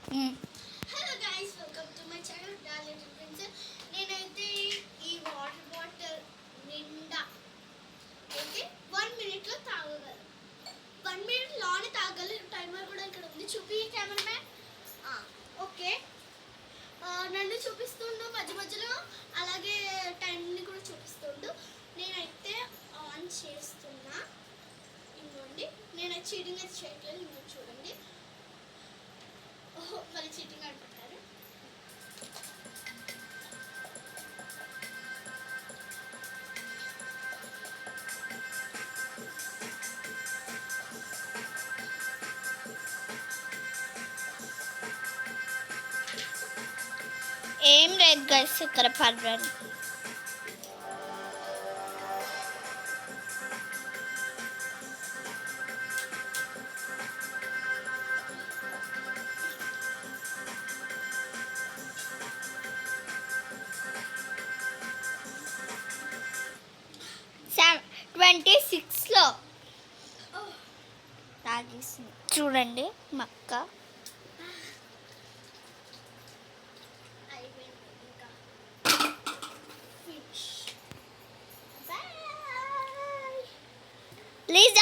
Hello guys, welcome to my channel darling princess. నేనైతే ఈ water bottle నిండా అయితే 1 మినిట్లో తాగగలను. 1 మినిట్ లోనే తాగగలను. టైమర్ కూడా ఇక్కడ ఉంది, చూపి కెమెరామ్యాన్. ఓకే, నన్ను చూపిస్తుండు మధ్య మధ్యలో, అలాగే టైంని కూడా చూపిస్తుండు. నేనైతే ఆన్ చేస్తున్నా. ఇంకోండి, నేనైతే చీటింగ్ అయితే చేయట్లేదు. ఇంకో చూడండి, మళ్ళీ చీటింగ్ అంటారు. ఏం లేదు గైస్, ఇక్కడ పర్వాలేదు. సెవెన్ 26లో తాగేసింది. చూడండి మక్క. ప్లీజ్